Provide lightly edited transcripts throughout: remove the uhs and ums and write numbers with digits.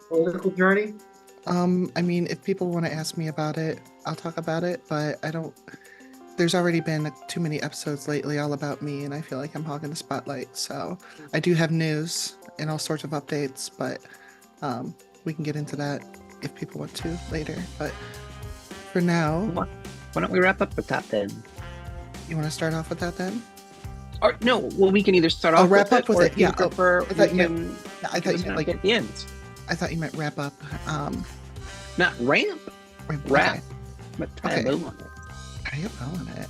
political journey? I mean, if people want to ask me about it, I'll talk about it, but I don't. There's already been too many episodes lately all about me, and I feel like I'm hogging the spotlight. So I do have news and all sorts of updates, but we can get into that if people want to later. But for now, Why don't we wrap up with that then? you want to start off with that then? Or no, well, we can either start I'll off wrap with up it, with or it. if you Yeah. Oh, prefer, I we thought you meant. can I give thought us you an meant idea like. at the end. I thought you meant wrap up. Not ramp, Okay. wrap, but tie a Okay. bow on it. How do you bow on it?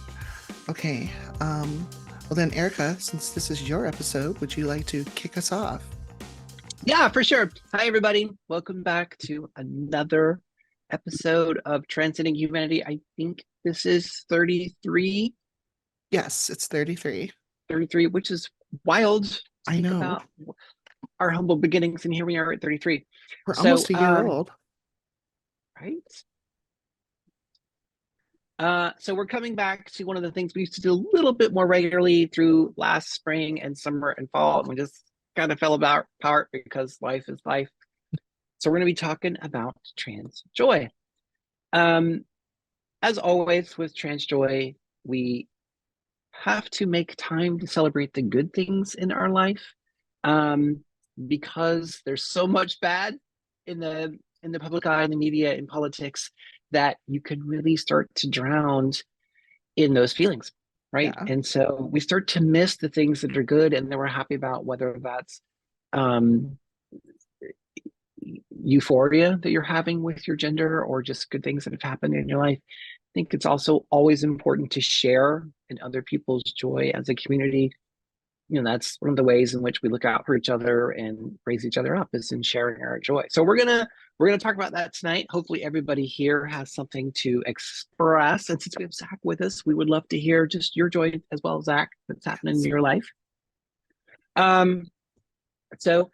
Okay. Well then, Erica, since this is your episode, would you like to kick us off? Yeah, for sure. Hi, everybody. Welcome back to another episode of Transcending Humanity. I think this is 33, Yes, it's 33. 33, which is wild to I think know. about our humble beginnings, and here we are at 33. We're So, almost a year old. right? So we're coming back to one of the things we used to do a little bit more regularly through last spring and summer and fall, and we just kind of fell apart because life is life. So we're going to be talking about trans joy. As always with trans joy, we have to make time to celebrate the good things in our life, because there's so much bad in the public eye, in the media, in politics, that you can really start to drown in those feelings, right? Yeah. And so we start to miss the things that are good and that we're happy about, whether that's um, euphoria that you're having with your gender or just good things that have happened in your life. I think it's also always important to share in other people's joy as a community. That's one of the ways in which we look out for each other and raise each other up, is in sharing our joy. So we're gonna talk about that tonight. Hopefully everybody here has something to express, and since we have Zach with us, we would love to hear just your joy as well, Zach, that's happening in your life. So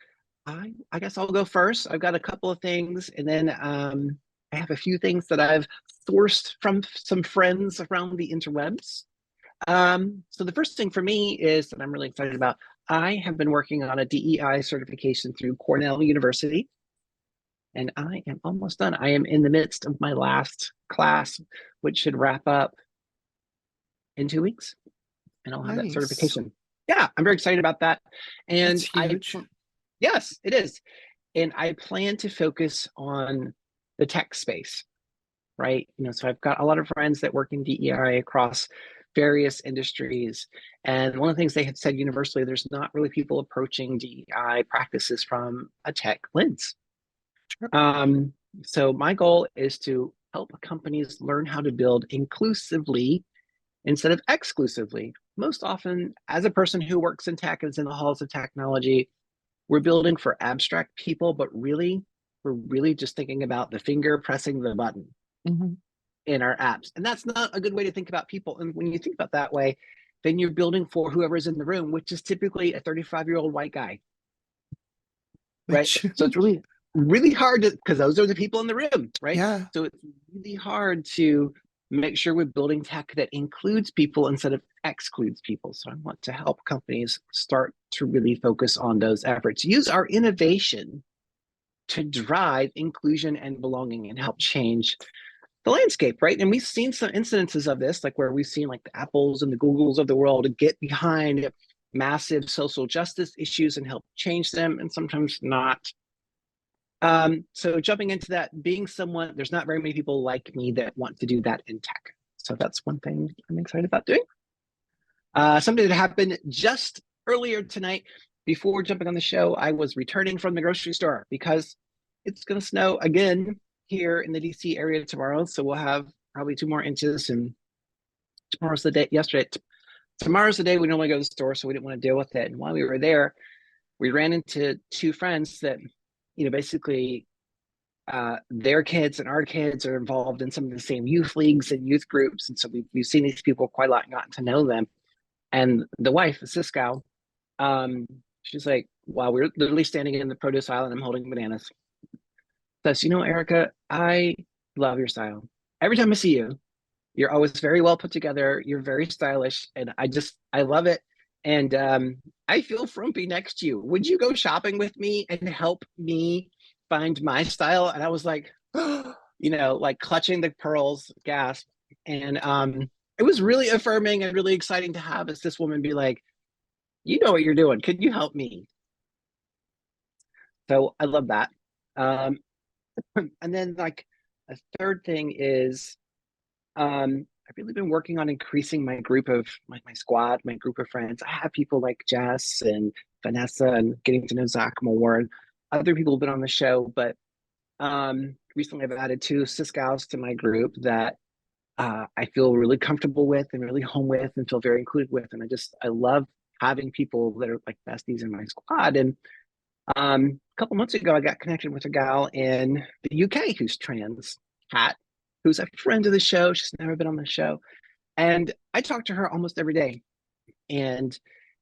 I guess I'll go first. I've got a couple of things, and then I have a few things that I've sourced from some friends around the interwebs. So the first thing for me is that I'm really excited about. I have been working on a DEI certification through Cornell University, and I am almost done. I am in the midst of my last class, which should wrap up in 2 weeks, and I'll have that Nice. certification. Yeah, I'm very excited about that. That's And huge. yes, it is. And I plan to focus on the tech space, right? So I've got a lot of friends that work in DEI across various industries. And one of the things they have said universally, there's not really people approaching DEI practices from a tech lens. Sure. So my goal is to help companies learn how to build inclusively instead of exclusively. Most often, as a person who works in tech and is in the halls of technology, we're building for abstract people, but really, we're really just thinking about the finger pressing the button Hmm. in our apps. And that's not a good way to think about people. And when you think about that way, then you're building for whoever's in the room, which is typically a 35-year-old white guy, right? Which, So it's really, really hard to, because those are the people in the room, right? yeah, So it's really hard to make sure we're building tech that includes people instead of excludes people. So I want to help companies start to really focus on those efforts. Use our innovation to drive inclusion and belonging and help change the landscape, right? And we've seen some incidences of this, like where we've seen like the Apples and the Googles of the world get behind massive social justice issues and help change them, and sometimes not. So jumping into that, being someone, there's not very many people like me that want to do that in tech. So that's one thing I'm excited about doing. Something that happened just earlier tonight, before jumping on the show, I was returning from the grocery store because it's going to snow again here in the DC area tomorrow. So we'll have probably 2 more inches, and tomorrow's the day. Tomorrow's the day we normally go to the store, so we didn't want to deal with it. And while we were there, we ran into two friends that, basically their kids and our kids are involved in some of the same youth leagues and youth groups. And so we've seen these people quite a lot and gotten to know them. And the wife, Cisco, she's like, wow, we're literally standing in the produce aisle and I'm holding bananas. Says, Erica, I love your style. Every time I see you, you're always very well put together. You're very stylish. And I love it. And I feel frumpy next to you. Would you go shopping with me and help me find my style? And I was like, like clutching the pearls, gasp. And it was really affirming and really exciting to have as this woman be like, you know what you're doing. Could you help me? So I love that. Um, and then like a third thing is I've really been working on increasing my group of my squad, my group of friends. I have people like Jess and Vanessa and getting to know Zach more, and other people have been on the show. But recently I've added two cis gals to my group that I feel really comfortable with and really home with and feel very included with. And I love having people that are like besties in my squad. And a couple months ago, I got connected with a gal in the UK who's trans, Kat, who's a friend of the show. She's never been on the show. And I talk to her almost every day. And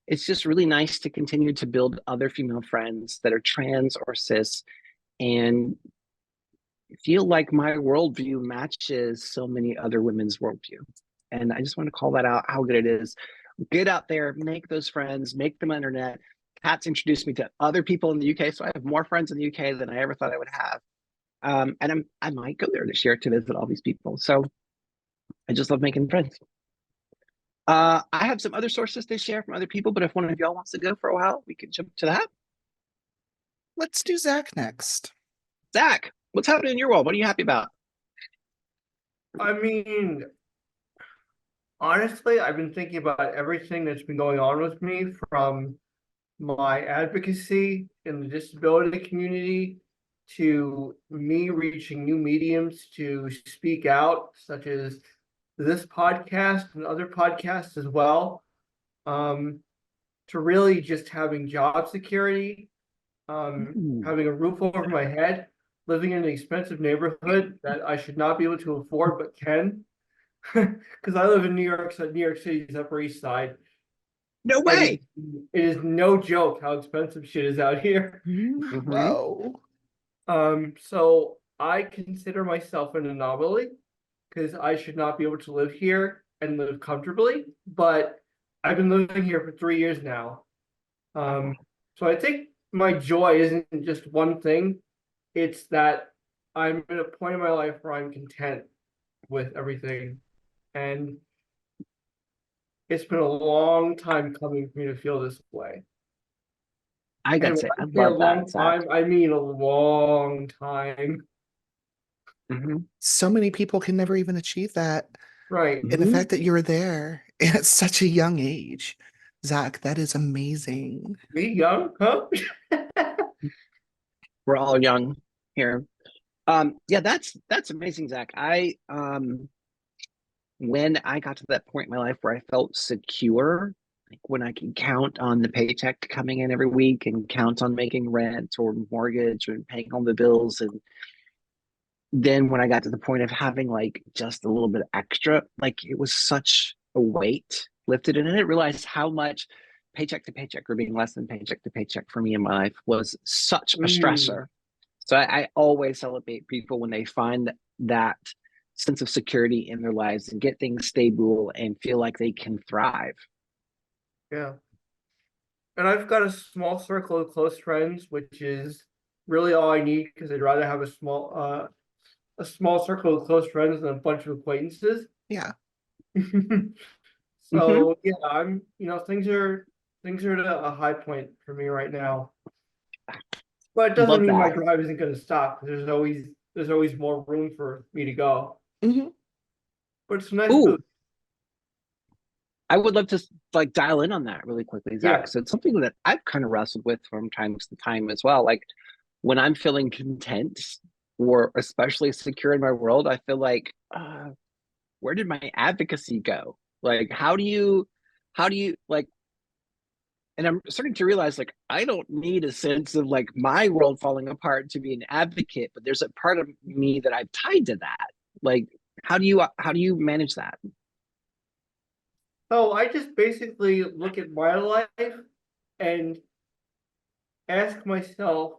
it's just really nice to continue to build other female friends that are trans or cis and feel like my worldview matches so many other women's worldview. And I just want to call that out, how good it is. Get out there, make those friends, make them internet. Kat's introduced me to other people in the UK, so I have more friends in the UK than I ever thought I would have. And I might go there this year to visit all these people. So I just love making friends. I have some other sources to share from other people, but if one of y'all wants to go for a while, we can jump to that. Let's do Zach next. Zach, what's happening in your world? What are you happy about? I mean, honestly, I've been thinking about everything that's been going on with me, from my advocacy in the disability community to me reaching new mediums to speak out, such as this podcast and other podcasts as well, to really just having job security, having a roof over my head, living in an expensive neighborhood that I should not be able to afford but can, because I live in New York, so New York City's Upper East Side. No And way. it is no joke how expensive shit is out here. Whoa. So I consider myself an anomaly because I should not be able to live here and live comfortably, but I've been living here for 3 years now. So I think my joy isn't just one thing, it's that I'm at a point in my life where I'm content with everything. And it's been a long time coming for me to feel this way. I gotta And say, when I I say a love that, long Zach. time, I mean a long time. So many people can never even achieve that. Right. And the fact that you were there at such a young age, Zach, that is amazing. Me young, huh? We're all young here. Yeah, that's amazing, Zach. When I got to that point in my life where I felt secure, like when I can count on the paycheck coming in every week and count on making rent or mortgage or paying all the bills, and then when I got to the point of having like just a little bit extra, like it was such a weight lifted, and I didn't realize how much paycheck to paycheck or being less than paycheck to paycheck for me in my life was such a stressor. So I always celebrate people when they find that sense of security in their lives and get things stable and feel like they can thrive. Yeah. And I've got a small circle of close friends, which is really all I need, because I'd rather have a small circle of close friends than a bunch of acquaintances. Yeah. So yeah, things are at a high point for me right now. But it doesn't Love mean my that. drive isn't going to stop. There's always more room for me to go. Mhm. But it's a nice Ooh, boost. I would love to like dial in on that really quickly, Zach. Yeah. So it's something that I've kind of wrestled with from time to time as well. Like when I'm feeling content or especially secure in my world, I feel like, where did my advocacy go? Like, how do you like, and I'm starting to realize like, I don't need a sense of like my world falling apart to be an advocate, but there's a part of me that I've tied to that. Like, how do you manage that? So I just basically look at my life and ask myself,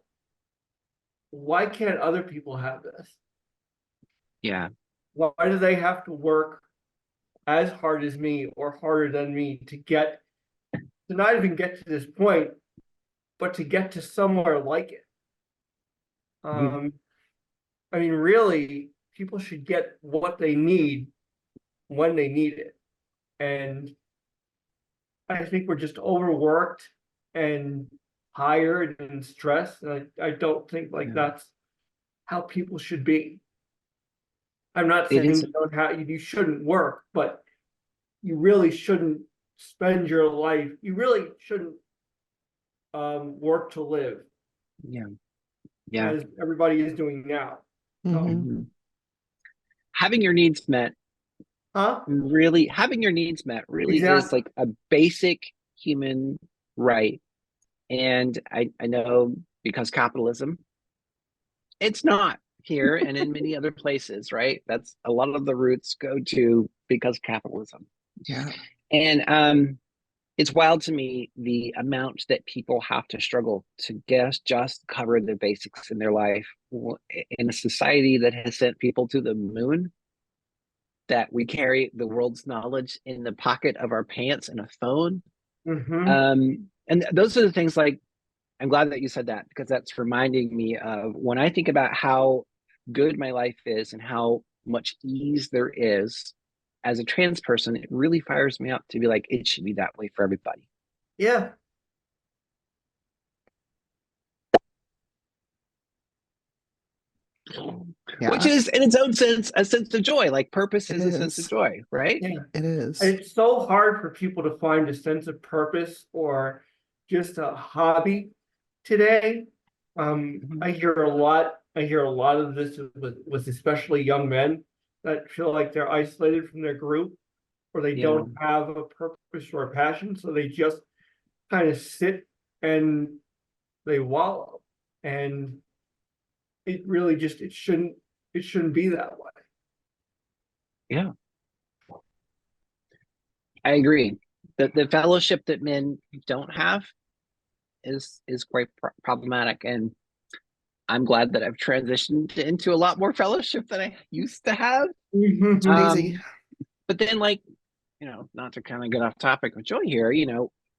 why can't other people have this? Yeah. Why do they have to work as hard as me or harder than me to get to not even get to this point, but to get to somewhere like it. Mhm. I mean, really, people should get what they need when they need it. And I think we're just overworked and tired and stressed. And I don't think like Yeah. that's how people should be. I'm not It saying is. you don't have, you shouldn't work, but you really shouldn't spend your life, you really shouldn't work to live Yeah. Yeah. as everybody is doing now. So, Mhm. Mhm. Having your needs met huh? really, having your needs met really is Exactly. like a basic human right. And I know because capitalism, it's not here and in many other places, right? That's a lot of the roots go to because capitalism. Yeah. And it's wild to me the amount that people have to struggle to just cover the basics in their life in a society that has sent people to the moon, that we carry the world's knowledge in the pocket of our pants and a phone. Mm-hmm. And those are the things like, I'm glad that you said that, because that's reminding me of when I think about how good my life is and how much ease there is as a trans person, it really fires me up to be like, it should be that way for everybody. Yeah. Which Yeah. is in its own sense a sense of joy. Like purpose It is a sense of is. joy, right? Yeah. It And is. it's so hard for people to find a sense of purpose or just a hobby today. Mhm. I hear a lot of this with especially young men that feel like they're isolated from their group or they Yeah. don't have a purpose or a passion, so they just kind of sit and they wallow. And it really just it shouldn't be that way. Yeah. I agree. The fellowship that men don't have is quite problematic. And I'm glad that I've transitioned into a lot more fellowship than I used to have. It's crazy. But then like, not to kind of get off topic with Joy here,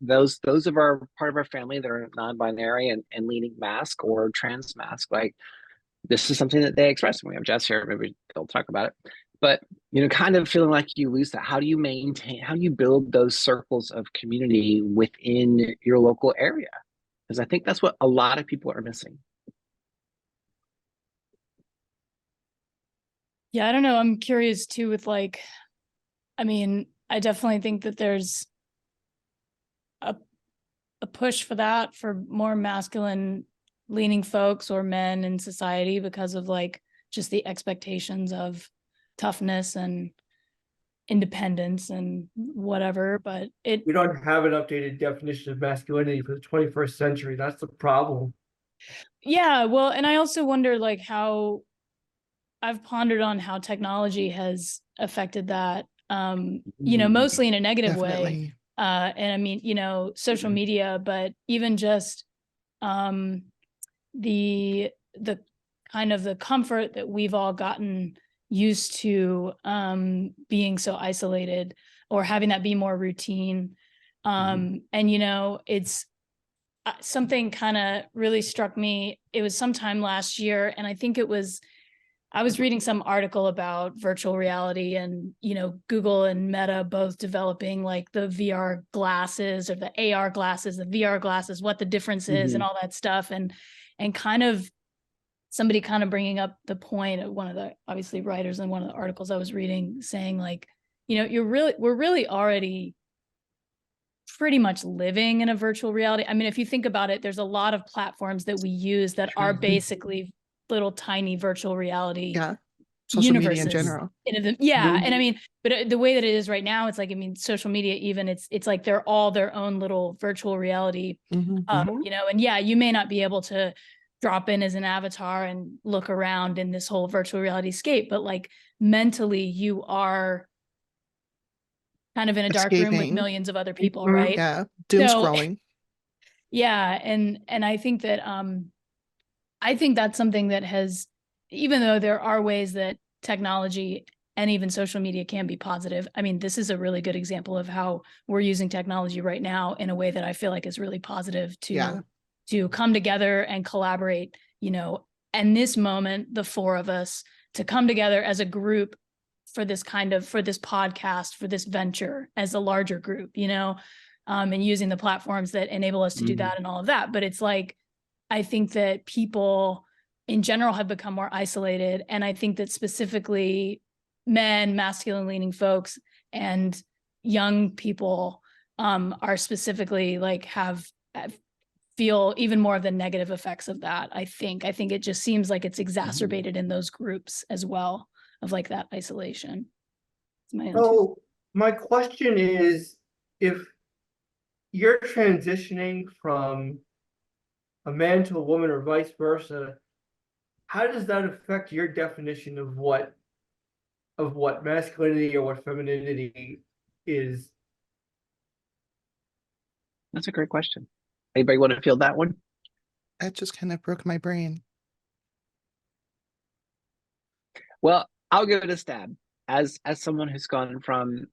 those of our part of our family that are non-binary and leaning mask or trans mask, like this is something that they express. And we have Jess here, maybe they'll talk about it. But kind of feeling like you lose that. How do you build those circles of community within your local area? Because I think that's what a lot of people are missing. Yeah, I don't know. I'm curious too with like, I mean, I definitely think that there's a push for that for more masculine leaning folks or men in society because of like just the expectations of toughness and independence and whatever. But We don't have an updated definition of masculinity for the 21st century. That's the problem. yeah, well, and I also wonder like how I've pondered on how technology has affected that, mostly in a negative way. Definitely. And I mean, social media, but even just the kind of the comfort that we've all gotten used to being so isolated or having that be more routine. And it's something kind of really struck me. It was sometime last year, and I think I was reading some article about virtual reality and, Google and Meta both developing like the VR glasses or the AR glasses, the VR glasses, what the difference is and all that stuff. And kind of somebody kind of bringing up the point of one of the obviously writers in one of the articles I was reading saying like, we're really already pretty much living in a virtual reality. I mean, if you think about it, there's a lot of platforms that we use that are basically little tiny virtual reality Yeah. Social media in universes. general. Yeah. And I mean, but the way that it is right now, it's like, I mean, social media, even it's like they're all their own little virtual reality, Mhm. and yeah, you may not be able to drop in as an avatar and look around in this whole virtual reality scape, but like mentally you are kind of in a dark room with Escaping. millions of other people, Mhm. right? Yeah. Doom So- scrolling. Yeah. And I think that I think that's something that has, even though there are ways that technology and even social media can be positive. I mean, this is a really good example of how we're using technology right now in a way that I feel like is really positive to come together and collaborate, you know, and this moment, the four of us to come together as a group for this podcast, for this venture as a larger group, you know, and using the platforms that enable us to do that and all of that. But it's like, I think that people in general have become more isolated. And I think that specifically men, masculine leaning folks, and young people are specifically like feel even more of the negative effects of that. I think it just seems like it's exacerbated in those groups as well, of like that isolation. So my question is, if you're transitioning from a man to a woman or vice versa, how does that affect your definition of what masculinity or what femininity is? That's a great question. Anybody want to field that one? That just kind of broke my brain. Well, I'll give it a stab. As someone who's gone from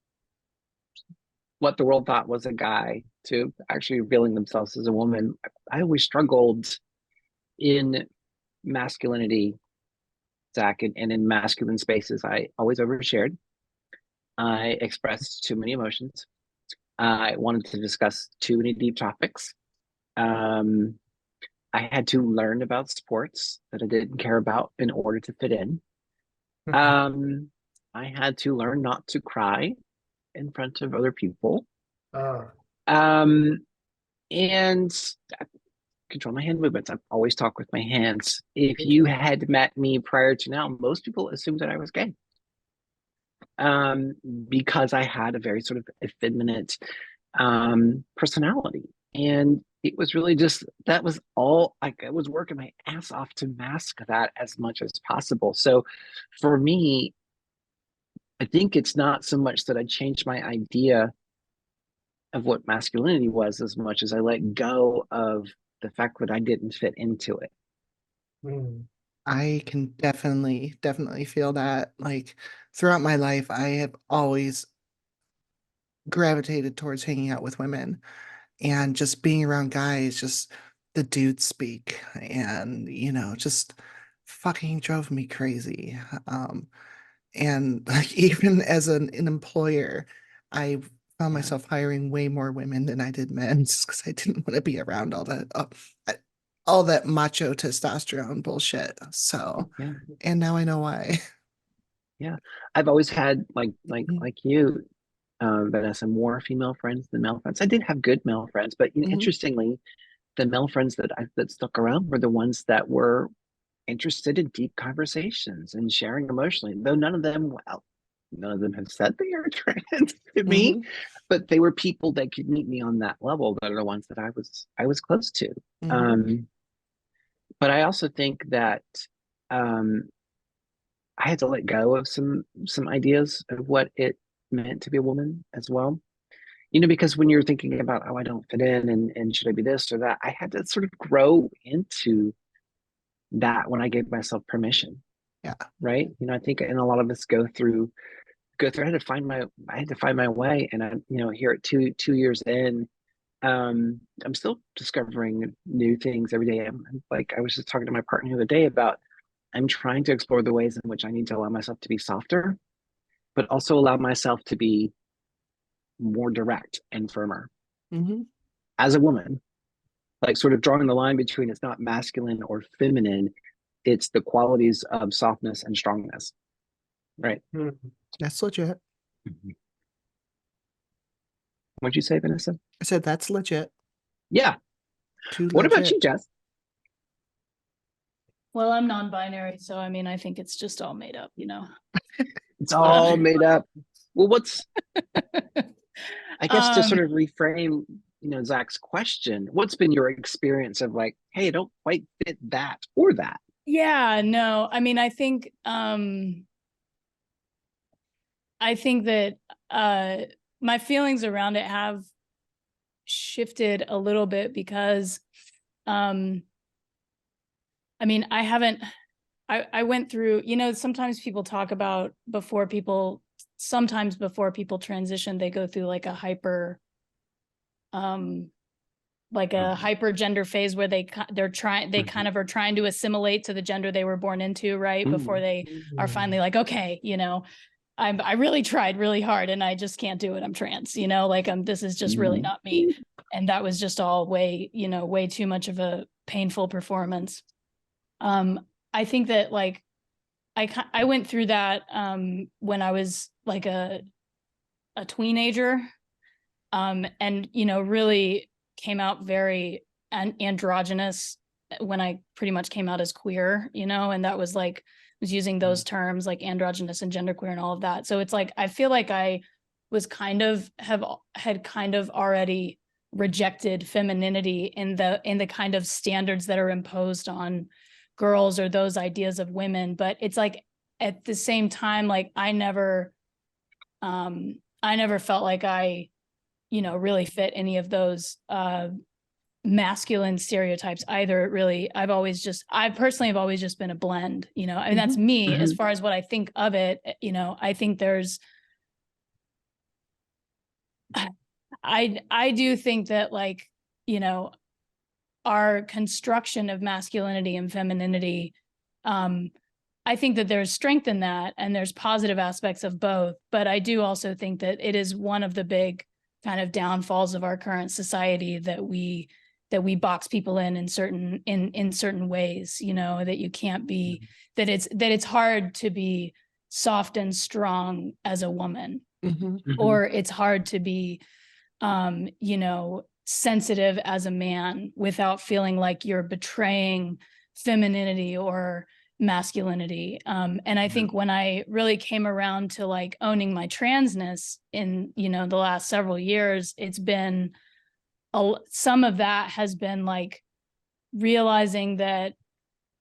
what the world thought was a guy to actually revealing themselves as a woman, I always struggled in masculinity, Zach, and in masculine spaces. I always overshared. I expressed too many emotions. I wanted to discuss too many deep topics. I had to learn about sports that I didn't care about in order to fit in. I had to learn not to cry in front of other people. And control my hand movements. I've always talked with my hands. If you had met me prior to now, most people assumed that I was gay. Because I had a very sort of effeminate personality. And it was really just, that was all, I was working my ass off to mask that as much as possible. So for me, I think it's not so much that I changed my idea of what masculinity was as much as I let go of the fact that I didn't fit into it. I can definitely feel that. Like throughout my life, I have always gravitated towards hanging out with women, and just being around guys, just the dude speak, and you know, just fucking drove me crazy. And like even as an employer, I found myself hiring way more women than I did men, just because I didn't want to be around all that macho testosterone bullshit. So, and now I know why. Yeah, I've always had like you, Vanessa, more female friends than male friends. I did have good male friends, but interestingly, the male friends that stuck around were the ones that were interested in deep conversations and sharing emotionally. Though none of them have said they are trans to me, but they were people that could meet me on that level. That are the ones that I was close to. But I also think that I had to let go of some ideas of what it meant to be a woman as well. You know, because when you're thinking about, oh, I don't fit in and should I be this or that, I had to sort of grow into that when I gave myself permission. Yeah. Right. You know, I think, and a lot of us go through, I had to find my way. And I'm, you know, here at two years in, I'm still discovering new things every day. I'm like, I was just talking to my partner the other day about, I'm trying to explore the ways in which I need to allow myself to be softer, but also allow myself to be more direct and firmer as a woman, like sort of drawing the line between it's not masculine or feminine, it's the qualities of softness and strongness. Right. That's legit. What'd you say, Vanessa? I said that's legit. Yeah. What about you, Jess? Well, I'm non-binary, so I mean, I think it's just all made up, you know. It's all made up. Well, what's I guess to sort of reframe, you know, Zach's question, what's been your experience of like, hey, I don't quite fit that or that? Yeah, no, I mean, I think that my feelings around it have shifted a little bit because I mean, I haven't I went through, you know, sometimes people talk about sometimes before people transition, they go through like a hyper gender phase where they kind of are trying to assimilate to the gender they were born into, right? Before they are finally like, okay, you know, I really tried really hard and I just can't do it. I'm trans, you know, like this is just really not me. And that was just all way too much of a painful performance. I think that like I went through that when I was like a teenager, and you know, really came out very androgynous when I pretty much came out as queer, you know, and that was like, was using those terms like androgynous and genderqueer and all of that. So it's like, I feel like I was had kind of already rejected femininity in the kind of standards that are imposed on girls or those ideas of women. But it's like, at the same time, like I never felt like I, you know, really fit any of those masculine stereotypes either. Really, I personally have always just been a blend, you know. I mean, that's me as far as what I think of it. You know, I think I do think that, like, you know, our construction of masculinity and femininity, I think that there's strength in that and there's positive aspects of both. But I do also think that it is one of the big kind of downfalls of our current society that we box people in certain ways, you know, that you can't be, that it's hard to be soft and strong as a woman, or it's hard to be, you know, sensitive as a man without feeling like you're betraying femininity or masculinity. And I think when I really came around to like owning my transness in, you know, the last several years, it's been some of that has been like realizing that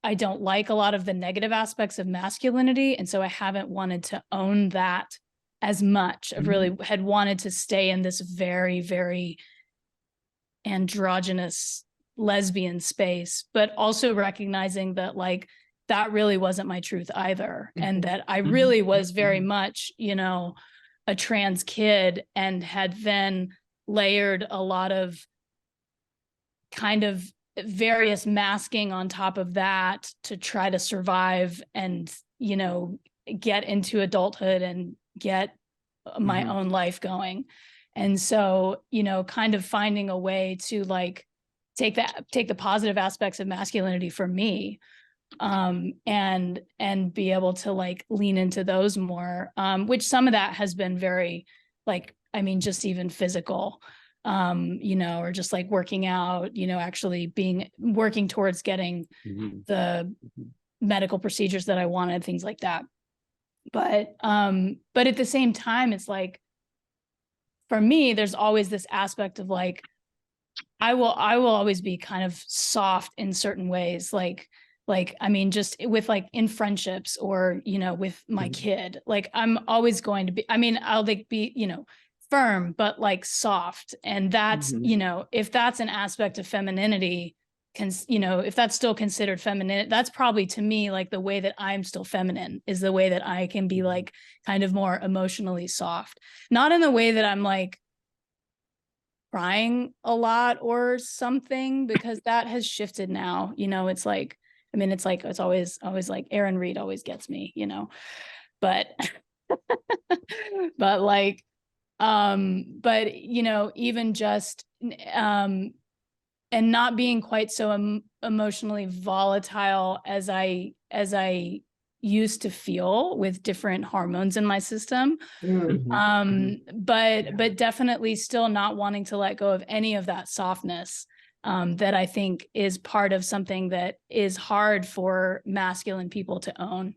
I don't like a lot of the negative aspects of masculinity. And so I haven't wanted to own that as much. I really had wanted to stay in this very, very androgynous lesbian space, but also recognizing that like that really wasn't my truth either. And that I really was very much, you know, a trans kid, and had then layered a lot of kind of various masking on top of that to try to survive and, you know, get into adulthood and get my own life going. And so, you know, kind of finding a way to like take the positive aspects of masculinity for me, and be able to like lean into those more, which some of that has been very like, I mean, just even physical, you know, or just like working out, you know, actually working towards getting the medical procedures that I wanted, things like that. But at the same time, it's like, for me, there's always this aspect of like, I will always be kind of soft in certain ways. Like, I mean, just with like in friendships or, you know, with my kid, like I'm always going to be, I mean, I'll like be, you know, firm, but like soft. And that's, you know, if that's an aspect of femininity, you know, if that's still considered feminine, that's probably to me, like the way that I'm still feminine is the way that I can be like kind of more emotionally soft, not in the way that I'm like crying a lot or something, because that has shifted now, you know. It's like, I mean, it's like, it's always like Aaron Reed always gets me, you know, but, but like, but, you know, even just, and not being quite so emotionally volatile as I used to feel with different hormones in my system. But definitely still not wanting to let go of any of that softness, that I think is part of something that is hard for masculine people to own.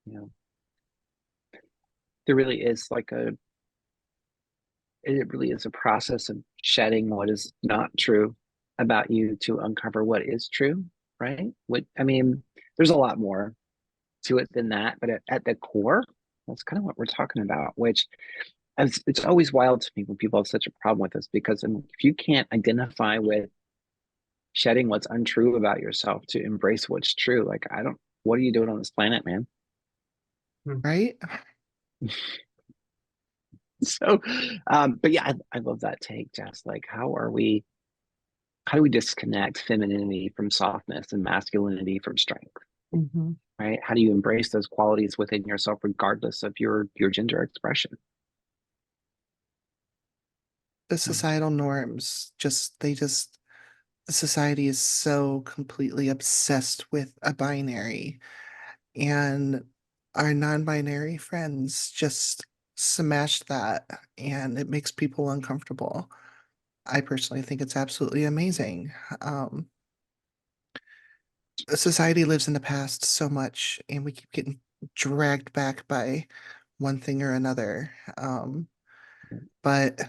Yeah. There really is like it really is a process of shedding what is not true about you to uncover what is true, right? I mean, there's a lot more to it than that, but at the core, that's kind of what we're talking about, which it's always wild to me when people have such a problem with this, because if you can't identify with shedding what's untrue about yourself to embrace what's true. Like, what are you doing on this planet, man? Right? So, but yeah, I love that take, Jess. Like, how do we disconnect femininity from softness and masculinity from strength? Mhm. Right? How do you embrace those qualities within yourself, regardless of your gender expression? The societal norms, society is so completely obsessed with a binary, and our non-binary friends just smash that, and it makes people uncomfortable. I personally think it's absolutely amazing. Society lives in the past so much, and we keep getting dragged back by one thing or another. But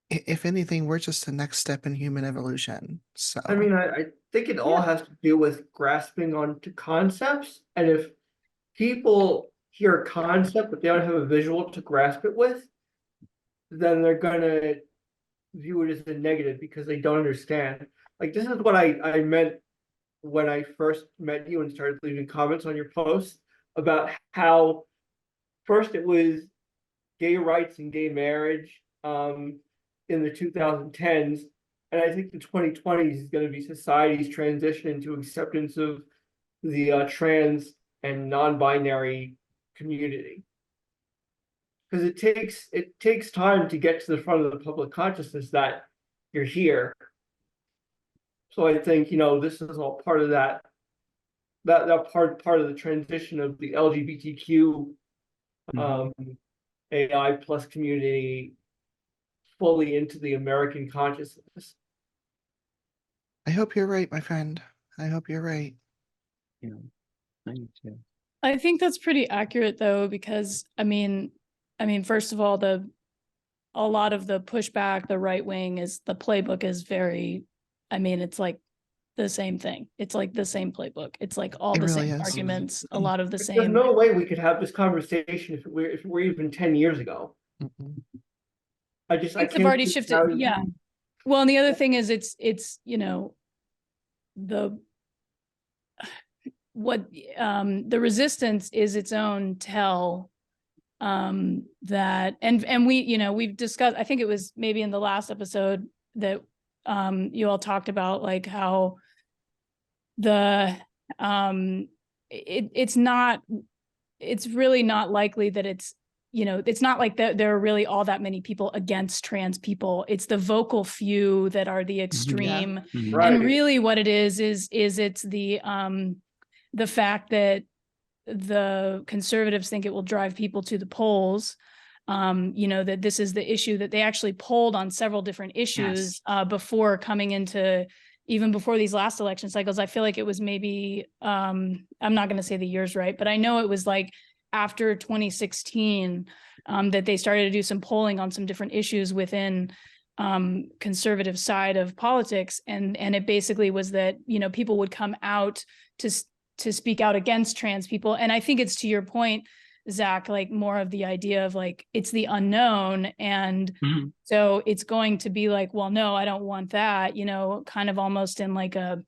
if anything, we're just the next step in human evolution. So, I mean, I think it all has to do with grasping onto concepts, and if people hear a concept but they don't have a visual to grasp it with, then they're gonna view it as a negative because they don't understand. Like this is what I meant when I first met you and started leaving comments on your posts about how first it was gay rights and gay marriage in the 2010s. And I think the 2020s is going to be society's transition into acceptance of the trans and non-binary community. Because it takes time to get to the front of the public consciousness that you're here. So I think this is all part of that part of the transition of the LGBTQ AI plus community fully into the American consciousness. I hope you're right, my friend. I hope you're right. Yeah, I do too. I think that's pretty accurate though, because I mean, first of all, a lot of the pushback, the right wing is the playbook is very, it's like the same thing. It's like the same playbook. It's like all It the really same is. arguments, a lot of the There's same. no way we could have this conversation if it were even 10 years ago. Mhm. I Things have can't already see shifted. how- Yeah. Well, and the other thing is it's the what the resistance is its own tell that and we've discussed, I think it was maybe in the last episode that you all talked about like how the it's really not likely that it's not like that there are really all that many people against trans people. It's the vocal few that are the extreme. Mhm. Right. And really what it is it's the fact that the conservatives think it will drive people to the polls. That this is the issue that they actually polled on several different issues before coming into, even before these last election cycles. I feel like it was maybe, I'm not going to say the years right, but I know it was like after 2016 that they started to do some polling on some different issues within conservative side of politics. And it basically was that, people would come out to speak out against trans people. And I think it's to your point, Zach, like more of the idea of like, it's the unknown. And so it's going to be like, well, no, I don't want that, kind of almost in like kind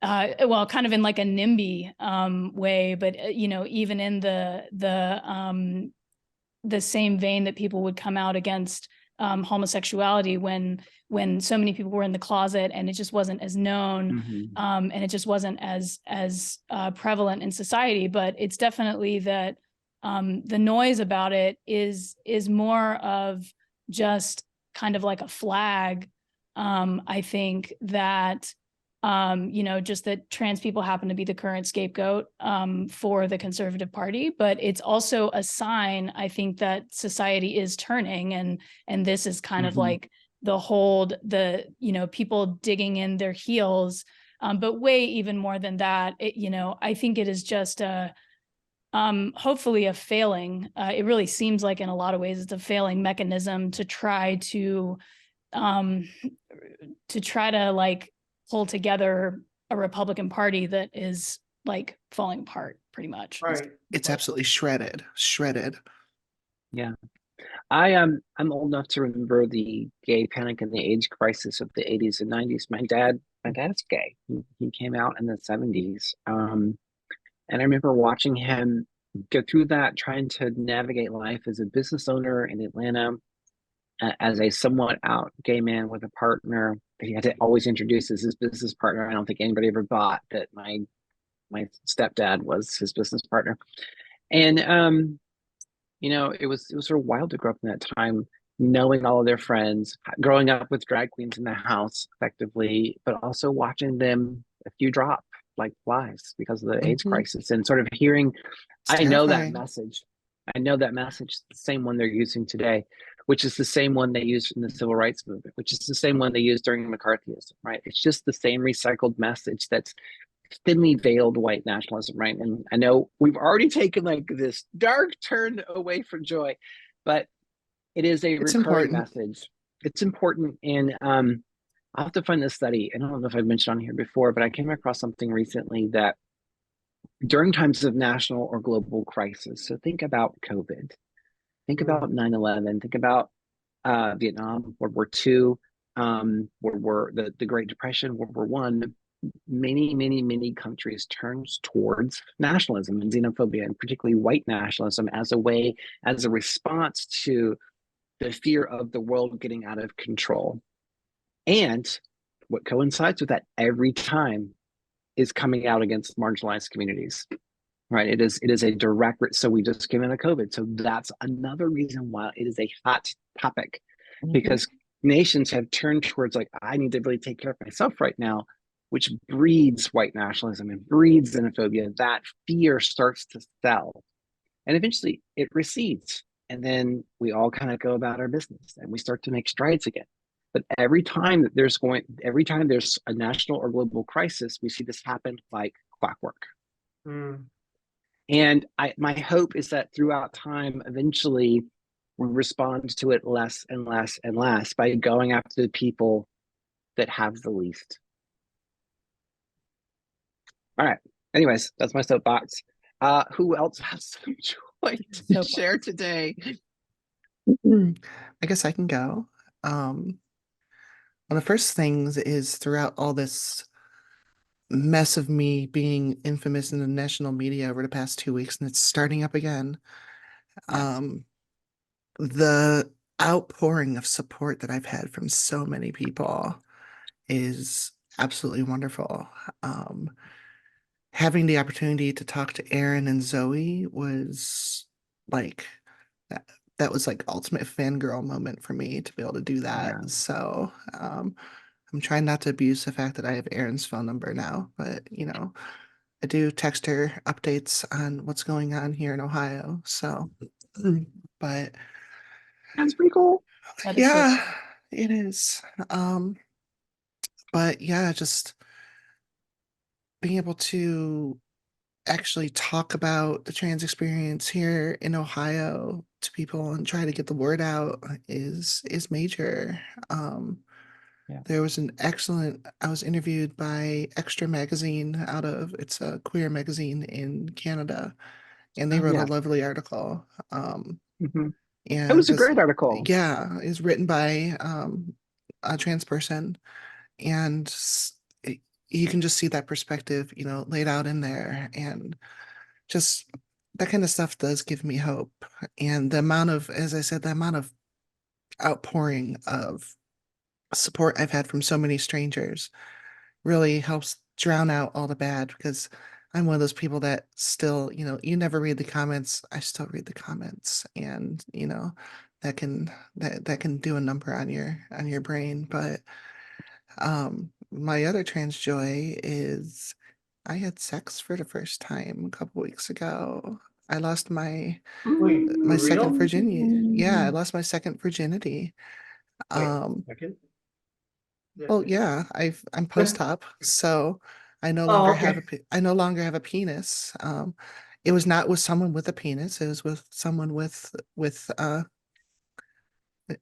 of in like a NIMBY way, but even in the same vein that people would come out against homosexuality when so many people were in the closet and it just wasn't as known, and it just wasn't as prevalent in society. But it's definitely that the noise about it is more of just kind of like a flag. I think that just that trans people happen to be the current scapegoat for the Conservative Party, but it's also a sign, I think, that society is turning, and this is kind of like the people digging in their heels, but way even more than that. I think it is just hopefully a failing. It really seems like in a lot of ways it's a failing mechanism to try to like pull together a Republican Party that is like falling apart pretty much. Right. It's absolutely shredded. Yeah. I'm old enough to remember the gay panic and the AIDS crisis of the 80s and 90s. My dad's gay. He came out in the 70s. And I remember watching him go through that, trying to navigate life as a business owner in Atlanta, as a somewhat out gay man with a partner that he had to always introduce as his business partner. I don't think anybody ever bought that my stepdad was his business partner. And it was sort of wild to grow up in that time, knowing all of their friends, growing up with drag queens in the house effectively, but also watching them a few drop like flies because of the AIDS Mhm. crisis, and sort of hearing, It's I know that terrifying. message. I know that message, the same one they're using today, which is the same one they used in the civil rights movement, which is the same one they used during McCarthyism, right? It's just the same recycled message that's thinly veiled white nationalism, right? And I know we've already taken like this dark turn away from joy, but it is a It's recurring important. message. It's important. And I'll have to find this study. I don't know if I've mentioned on here before, but I came across something recently that during times of national or global crisis, so think about COVID, think Mm, about 9/11, think about Vietnam, World War II, the Great Depression, World War One. Many countries turns towards nationalism and xenophobia, and particularly white nationalism, as a response to the fear of the world getting out of control. And what coincides with that every time is coming out against marginalized communities. Right. It is a direct. So we just came into COVID. So that's another reason why it is a hot topic, Mhm. because nations have turned towards like, I need to really take care of myself right now, which breeds white nationalism and breeds xenophobia. That fear starts to sell, and eventually it recedes. And then we all kind of go about our business and we start to make strides again. But every time there's a national or global crisis, we see this happen like clockwork. mm. And my hope is that throughout time, eventually we respond to it less and less and less by going after the people that have the least. All right. Anyways, that's my soapbox. Who else has some joy to Soapbox. share today? I guess I can go. One of the first things is throughout all this mess of me being infamous in the national media over the past 2 weeks, and it's starting up again. Yes. Um, the outpouring of support that I've had from so many people is absolutely wonderful. Um, Having the opportunity to talk to Aaron and Zoe was like that, that was like ultimate fangirl moment for me to be able to do that. Yeah. So I'm trying not to abuse the fact that I have Aaron's phone number now, but I do text her updates on what's going on here in Ohio. So, but That's pretty cool. That is so yeah, cool. it is. Um, but yeah, just being able to actually talk about the trans experience here in Ohio to people and try to get the word out is major. Um, Yeah. there was I was interviewed by Extra Magazine it's a queer magazine in Canada, and they Oh wrote a yeah. lovely article. Mm-hmm. It And was a just, great article. yeah, it's written by a trans person, and you can just see that perspective, laid out in there, and just that kind of stuff does give me hope. And as I said, the amount of outpouring of support I've had from so many strangers really helps drown out all the bad, because I'm one of those people that still, you never read the comments. I still read the comments, and that can do a number on your brain. But my other trans joy is I had sex for the first time a couple weeks ago. I lost my Wait, for second real? virginity. Yeah, I lost my second virginity. Wait, Um, second? Yeah. well, yeah, I'm post-op, so Oh, okay. I no longer have a penis. It was not with someone with a penis. It was with someone with an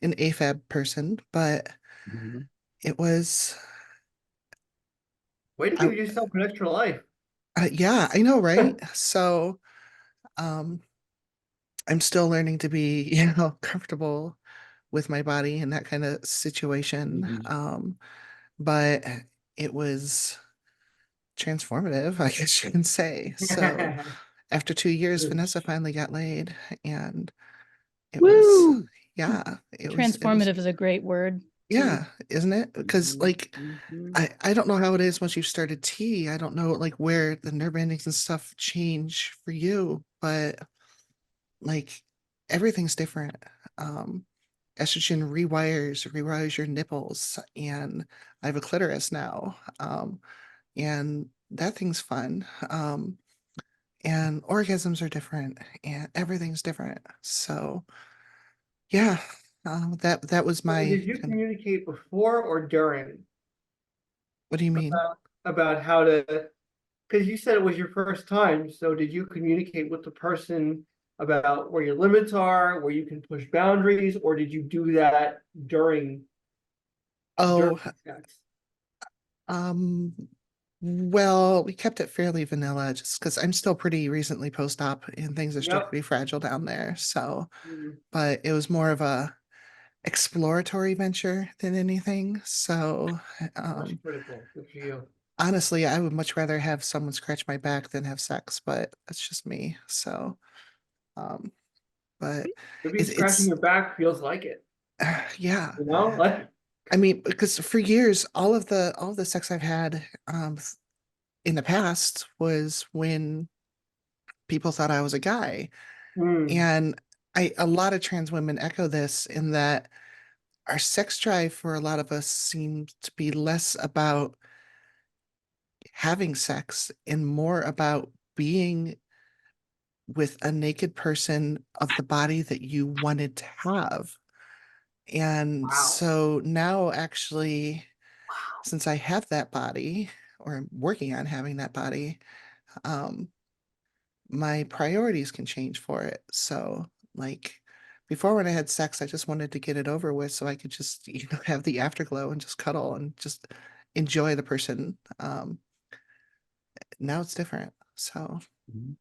AFAB person, but Mhm. it was Way to I give yourself an extra life. yeah, I know, right? So um I'm still learning to be, you know, comfortable with my body in that kind of situation. But it was transformative, I guess you can say. So after 2 years, Vanessa finally got laid, and it was, Woo! yeah, it was, Transformative is a great word. yeah, isn't it? Because like, Mhm. I don't know how it is once you've started tea. I don't know like where the nerve endings and stuff change for you, but like everything's different. Um, Estrogen rewires your nipples, and I have a clitoris now. And that thing's fun. And orgasms are different, and everything's different. So yeah, that was So my did you kind of, communicate before or during what do you mean? about how to, because you said it was your first time, so did you communicate with the person about where your limits are, where you can push boundaries, or did you do that during Oh, sex? um, well, we kept it fairly vanilla just because I'm still pretty recently post-op and things are still Yep. pretty fragile down there. So, Mm, but it was more of a exploratory venture than anything. So, that's um, critical. Good for you. honestly, I would much rather have someone scratch my back than have sex, but that's just me. So, um, but Maybe scratching it's your back feels like it, yeah. you know? Like, I mean, because for years, all of the sex I've had in the past was when people thought I was a guy. mm, And a lot of trans women echo this in that our sex drive for a lot of us seems to be less about having sex and more about being with a naked person of the body that you wanted to have. And wow. so now, actually, since I have that body, or I'm working on having that body, um, my priorities can change for it. So, like, before when I had sex, I just wanted to get it over with so I could just, have the afterglow and just cuddle and just enjoy the person. Now it's different. So, Mhm.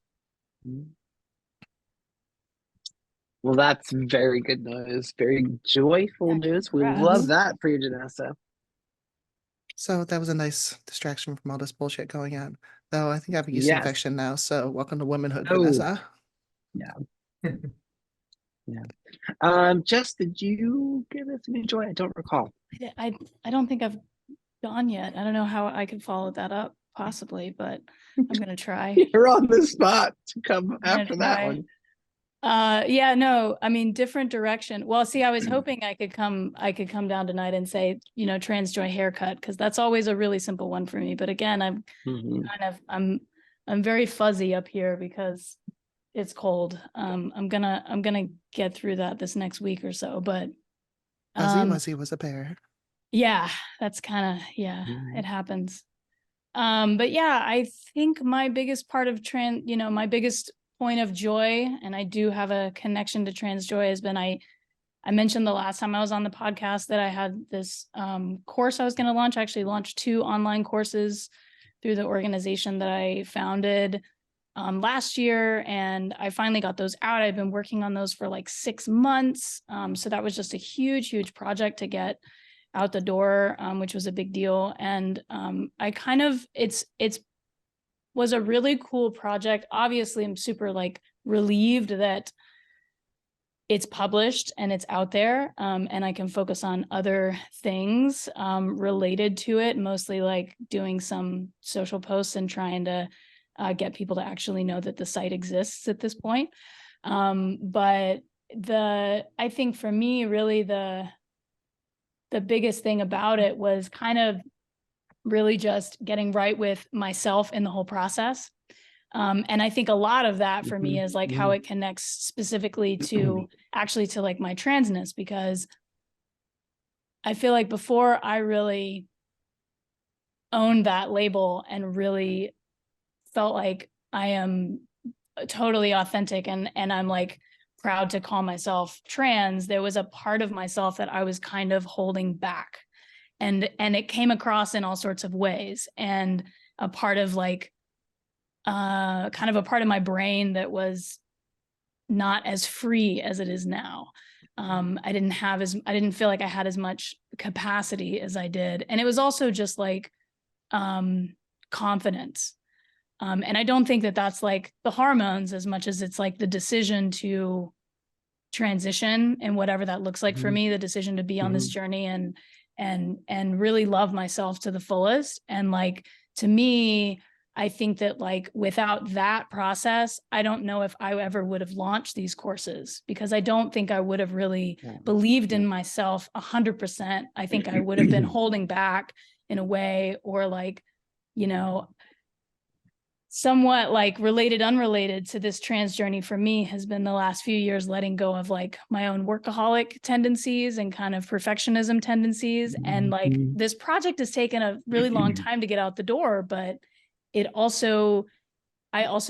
Well, that's very good news. Very joyful Yeah, news. We love congrats. that for you, Janessa. so that was a nice distraction from all this bullshit going on. Though I think I have a yeast Yes. infection now. So, welcome to womanhood, Oh, Vanessa. yeah. Yeah. Jess, did you give us any joy? I don't recall. I don't think I've gone yet. I don't know how I could follow that up possibly, but I'm gonna try. You're on the spot to come I'm gonna after that try. one. Yeah, no, I mean different direction. Well, see, I was hoping I could come down tonight and say, trans joy haircut, because that's always a really simple one for me. But again, I'm Mhm. kind of I'm very fuzzy up here because it's cold. I'm gonna get through that this next week or so. But Fuzzy Wuzzy was a bear. yeah, that's kind of, yeah, it happens. But yeah, I think my biggest part of my biggest point of joy, and I do have a connection to trans joy, has been I mentioned the last time I was on the podcast that I had this course I was going to launch. I actually launched 2 online courses through the organization that I founded last year, and I finally got those out. I've been working on those for like 6 months. So that was just a huge project to get out the door, which was a big deal. And I kind of, it's was a really cool project. Obviously, I'm super like relieved that it's published and it's out there, and I can focus on other things related to it, mostly like doing some social posts and trying to get people to actually know that the site exists at this point. But I think for me, really the biggest thing about it was kind of really just getting right with myself in the whole process. And I think a lot of that for me is like how it connects specifically to actually to like my transness, because I feel like before I really owned that label and really felt like I am totally authentic and I'm like proud to call myself trans, there was a part of myself that I was kind of holding back. And it came across in all sorts of ways. And a part of like kind of a part of my brain that was not as free as it is now. I didn't feel like I had as much capacity as I did. And it was also just like confidence. And I don't think that that's like the hormones as much as it's like the decision to transition and whatever that looks like for me, the decision to be on this journey and really love myself to the fullest. And like, to me, I think that like without that process, I don't know if I ever would have launched these courses, because I don't think I would have really believed in myself 100%. I think I would have been holding back in a way, or like, you know, somewhat like unrelated to this trans journey for me has been the last few years letting go of like my own workaholic tendencies and kind of perfectionism tendencies. And like this project has taken a really long time to get out the door, but I also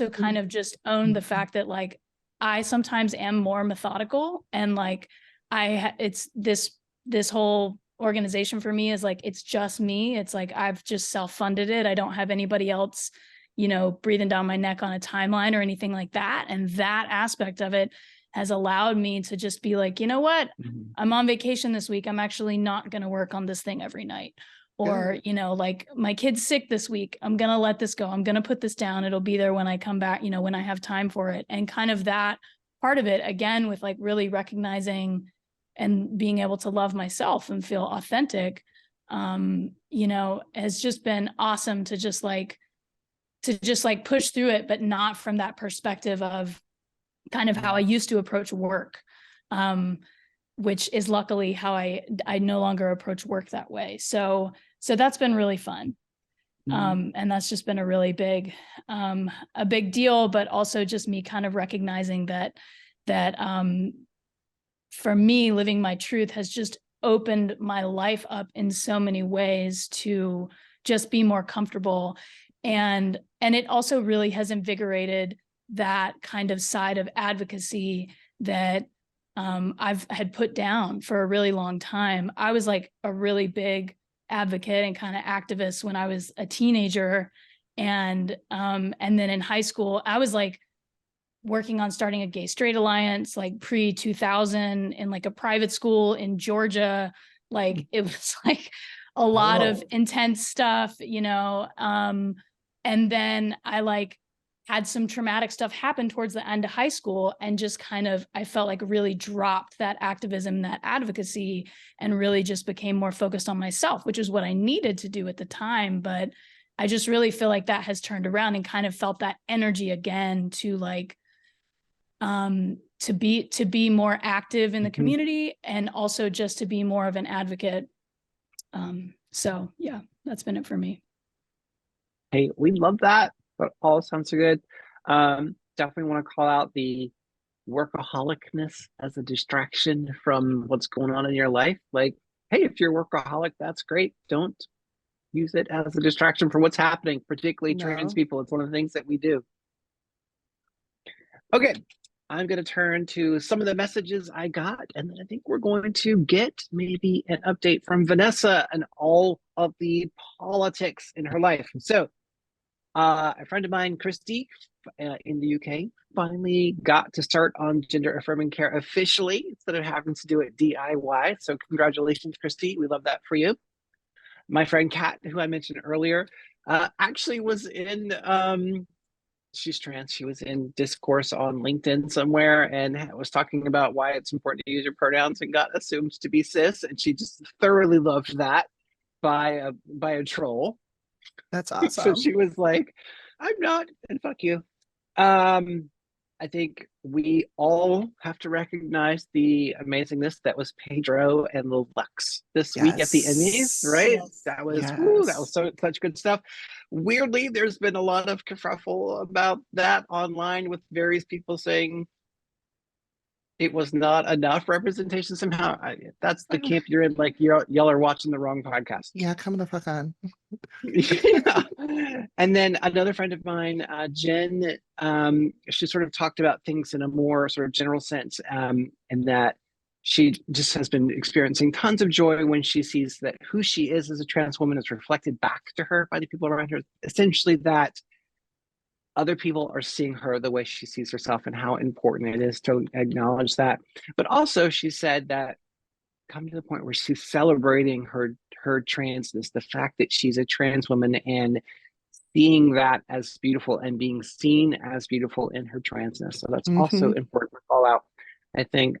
kind of just own the fact that like I sometimes am more methodical, and like it's this whole organization for me is like, it's just me. It's like, I've just self-funded it. I don't have anybody else, you know, breathing down my neck on a timeline or anything like that. And that aspect of it has allowed me to just be like, you know what, I'm on vacation this week. I'm actually not going to work on this thing every night. Or, you know, like my kid's sick this week. I'm going to let this go. I'm going to put this down. It'll be there when I come back, you know, when I have time for it. And kind of that part of it, again, with like really recognizing and being able to love myself and feel authentic, you know, has just been awesome to just like push through it, but not from that perspective of kind of how I used to approach work, which is luckily how I no longer approach work that way. So that's been really fun. And that's just been a really big deal, but also just me kind of recognizing that for me, living my truth has just opened my life up in so many ways to just be more comfortable. And it also really has invigorated that kind of side of advocacy that I've had put down for a really long time. I was like a really big advocate and kind of activist when I was a teenager. And then in high school, I was like working on starting a gay straight alliance, like pre-2000 in like a private school in Georgia. Like it was like a lot of intense stuff, you know? And then I like had some traumatic stuff happen towards the end of high school, and just kind of, I felt like really dropped that activism, that advocacy, and really just became more focused on myself, which is what I needed to do at the time. But I just really feel like that has turned around and kind of felt that energy again to like, to be more active in the community, and also just to be more of an advocate. So yeah, that's been it for me. Hey, we love that. That all sounds so good. Definitely want to call out the workaholicness as a distraction from what's going on in your life. Like, hey, if you're a workaholic, that's great. Don't use it as a distraction for what's happening, particularly trans people. It's one of the things that we do. Okay, I'm going to turn to some of the messages I got, and then I think we're going to get maybe an update from Vanessa and all of the politics in her life. So a friend of mine, Christy, in the UK, finally got to start on gender affirming care officially instead of having to do it DIY. So congratulations, Christy. We love that for you. My friend Kat, who I mentioned earlier, actually was in, she's trans. She was in discourse on LinkedIn somewhere and was talking about why it's important to use your pronouns, and got assumed to be cis. And she just thoroughly loved that by a troll. That's awesome. So she was like, I'm not, and fuck you. I think we all have to recognize the amazingness that was Pedro and Lil Lux this week at the Emmys, right? That was such good stuff. Weirdly, there's been a lot of kerfuffle about that online, with various people saying it was not enough representation somehow. That's the camp you're in. Like, y'all are watching the wrong podcast. Yeah, come the fuck on. Yeah. And then another friend of mine, Jen, she sort of talked about things in a more sort of general sense, and that she just has been experiencing tons of joy when she sees that who she is as a trans woman is reflected back to her by the people around her. Essentially that other people are seeing her the way she sees herself and how important it is to acknowledge that. But also she said that coming to the point where she's celebrating her transness, the fact that she's a trans woman, and seeing that as beautiful and being seen as beautiful in her transness. So that's also important to call out. I think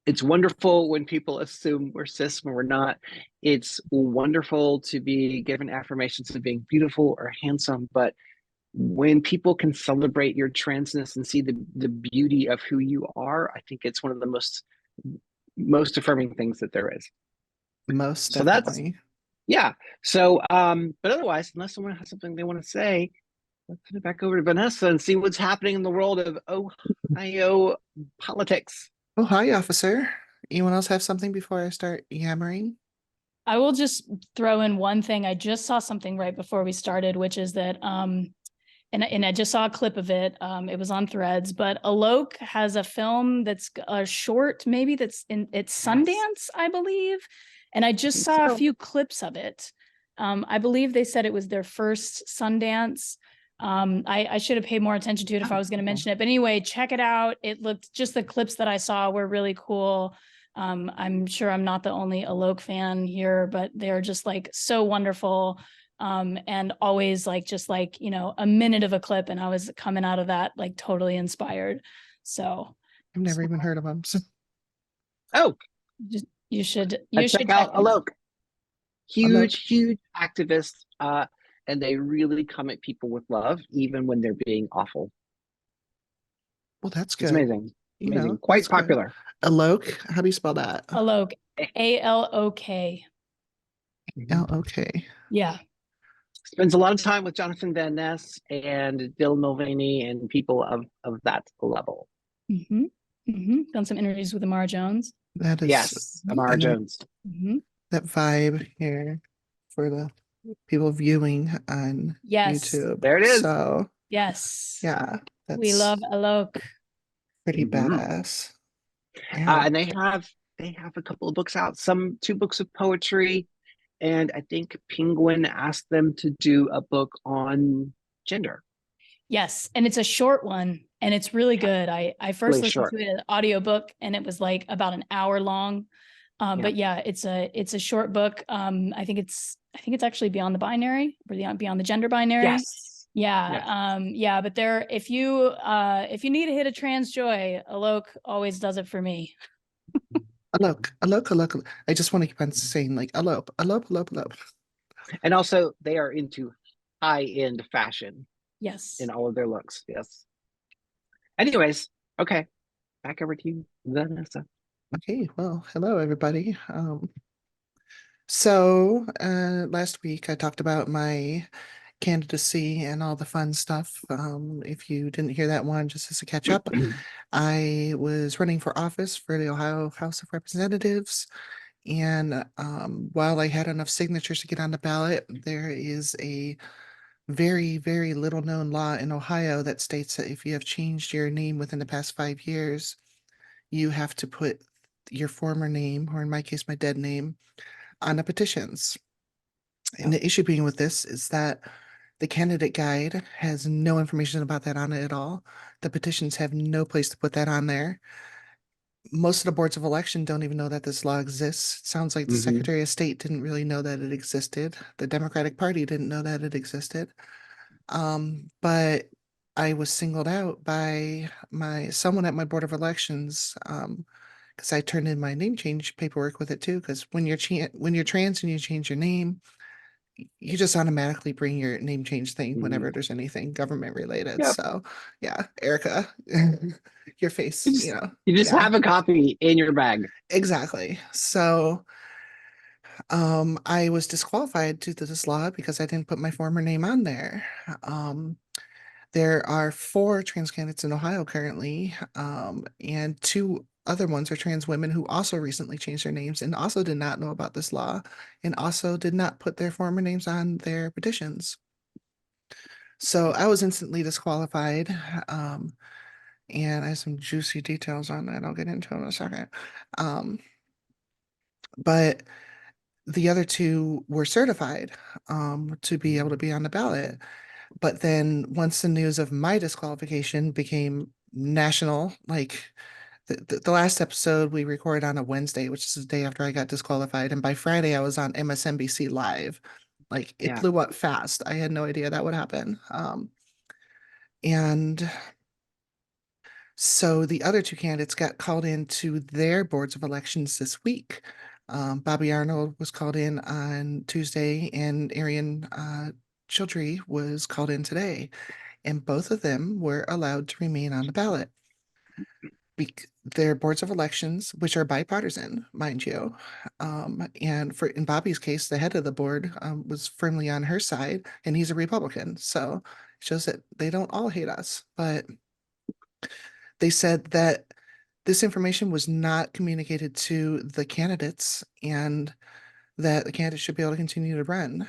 it's wonderful when people assume we're cis when we're not. It's wonderful to be given affirmations of being beautiful or handsome, but when people can celebrate your transness and see the beauty of who you are, I think it's one of the most affirming things that there is. Most So definitely. that's, yeah. So, but otherwise, unless someone has something they want to say, let's turn it back over to Vanessa and see what's happening in the world of Ohio politics. Oh, hi, officer. Anyone else have something before I start yammering? I will just throw in one thing. I just saw something right before we started, which is that and I just saw a clip of it. It was on Threads, but Alok has a film that's a short, maybe it's Sundance, I believe. And I just saw a few clips of it. I believe they said it was their first Sundance. I should have paid more attention to it if I was going to mention it. But anyway, check it out. It looked, just the clips that I saw were really cool. I'm sure I'm not the only Alok fan here, but they're just like so wonderful. And always like, just like, you know, a minute of a clip, and I was coming out of that like totally inspired. So I've never even heard of them. So. Oh, you should check out Alok. Huge activist. And they really come at people with love, even when they're being awful. Well, that's good. It's amazing. You Amazing. know, Quite popular. Alok, how do you spell that? Alok, A-L-O-K. L-O-K. Yeah. Spends a lot of time with Jonathan Van Ness and Dylan Mulvaney and people of that level. Done some interviews with Amara Jones. That is, yes, Amara Jones. That vibe here for the people viewing on YouTube. There it is. So yes, yeah, we love Alok. Pretty badass. And they have a couple of books out, 2 books of poetry, and I think Penguin asked them to do a book on gender. Yes, and it's a short one, and it's really good. I first listened to it as an audiobook, and it was like about an hour long. But yeah, it's a short book. I think it's actually Beyond the Binary, or Beyond the Gender Binary. Yes. Yeah. Yeah. But if you need to hit a trans joy, Alok always does it for me. Alok. I just want to keep on saying like Alok. And also they are into high-end fashion. Yes. In all of their looks. Yes. Anyways, okay. Back over to you, Vanessa. Okay, well, hello everybody. So last week I talked about my candidacy and all the fun stuff. If you didn't hear that one, just as a catch up, I was running for office for the Ohio House of Representatives. And while I had enough signatures to get on the ballot, there is a very, very little known law in Ohio that states that if you have changed your name within the past 5 years, you have to put your former name, or in my case, my dead name, on the petitions. And the issue being with this is that the candidate guide has no information about that on it at all. The petitions have no place to put that on there. Most of the boards of election don't even know that this law exists. It sounds like the Secretary of State didn't really know that it existed. The Democratic Party didn't know that it existed. But I was singled out by someone at my board of elections, because I turned in my name change paperwork with it too. Because when you're trans and you change your name, you just automatically bring your name change thing whenever there's anything government related. Yep. So yeah, Erica, your face, you just have a copy in your bag. Exactly. So I was disqualified due to this law because I didn't put my former name on there. There are 4 trans candidates in Ohio currently, and 2 other ones are trans women who also recently changed their names and also did not know about this law and also did not put their former names on their petitions. So I was instantly disqualified, and I have some juicy details on that I'll get into in a second. But the other 2 were certified to be able to be on the ballot. But then once the news of my disqualification became national, like the last episode we recorded on a Wednesday, which is the day after I got disqualified, and by Friday I was on MSNBC Live. Like it Yeah. blew up fast. I had no idea that would happen. And so the other two candidates got called into their boards of elections this week. Bobby Arnold was called in on Tuesday, and Arian Childry was called in today. And both of them were allowed to remain on the ballot. Their boards of elections, which are bipartisan, mind you. And in Bobby's case, the head of the board was firmly on her side, and he's a Republican. So it shows that they don't all hate us. But they said that this information was not communicated to the candidates, and that the candidates should be able to continue to run.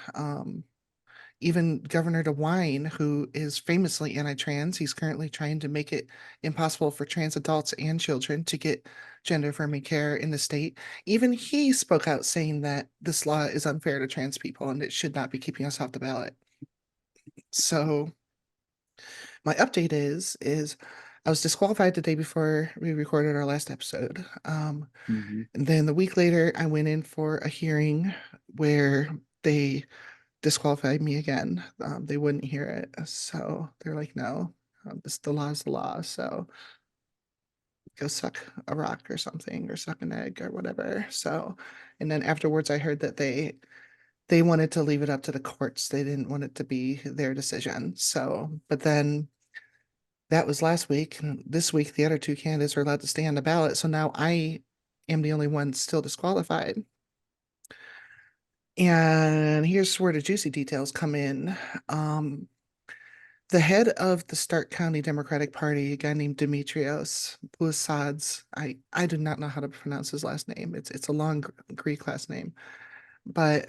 Even Governor DeWine, who is famously anti-trans, he's currently trying to make it impossible for trans adults and children to get gender-affirming care in the state. Even he spoke out saying that this law is unfair to trans people and it should not be keeping us off the ballot. So my update is I was disqualified the day before we recorded our last episode. And then the week later, I went in for a hearing where they disqualified me again. They wouldn't hear it. So they're like, no, the law is the law. So go suck a rock or something, or suck an egg or whatever. So, and then afterwards I heard that they wanted to leave it up to the courts. They didn't want it to be their decision. So, but then that was last week. And this week, the other two candidates are allowed to stay on the ballot. So now I am the only one still disqualified. And here's where the juicy details come in. The head of the Stark County Democratic Party, a guy named Demetrios Bousads, I do not know how to pronounce his last name. It's a long Greek last name. But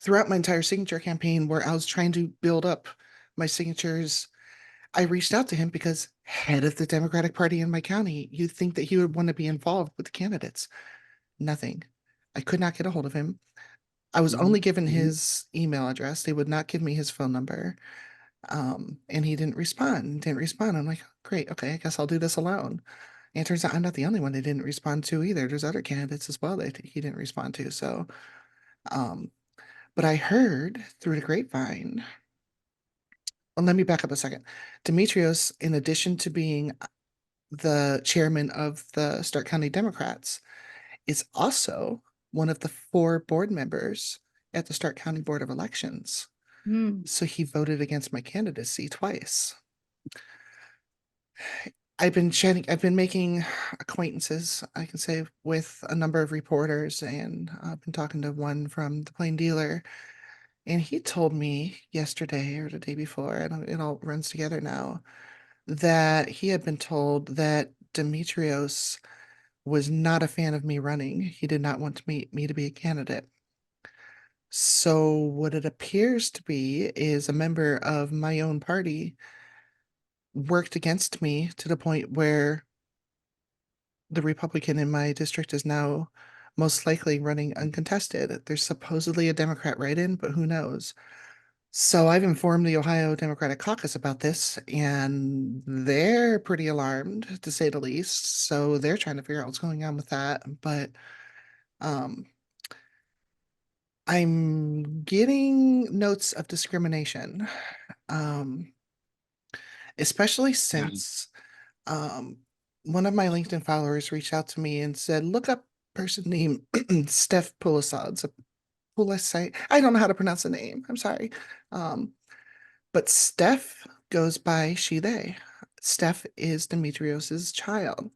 throughout my entire signature campaign, where I was trying to build up my signatures, I reached out to him because head of the Democratic Party in my county, you'd think that he would want to be involved with the candidates. Nothing. I could not get a hold of him. I was only given his email address. They would not give me his phone number. And he didn't respond. I'm like, great, okay, I guess I'll do this alone. And it turns out I'm not the only one they didn't respond to either. There's other candidates as well that he didn't respond to. So, but I heard through the grapevine. Well, let me back up a second. Demetrios, in addition to being the chairman of the Stark County Democrats, is also one of the 4 board members at the Stark County Board of Elections. So he voted against my candidacy twice. I've been making acquaintances, I can say, with a number of reporters, and I've been talking to one from the Plain Dealer, and he told me yesterday or the day before, and it all runs together now, that he had been told that Demetrios was not a fan of me running. He did not want me to be a candidate. So what it appears to be is a member of my own party worked against me to the point where the Republican in my district is now most likely running uncontested. There's supposedly a Democrat write-in, but who knows? So I've informed the Ohio Democratic Caucus about this, and they're pretty alarmed, to say the least. So they're trying to figure out what's going on with that. But I'm getting notes of discrimination, especially since one of my LinkedIn followers reached out to me and said, look up a person named Steph Pulisads. I don't know how to pronounce the name. I'm sorry. But Steph goes by she, they. Steph is Demetrios's child.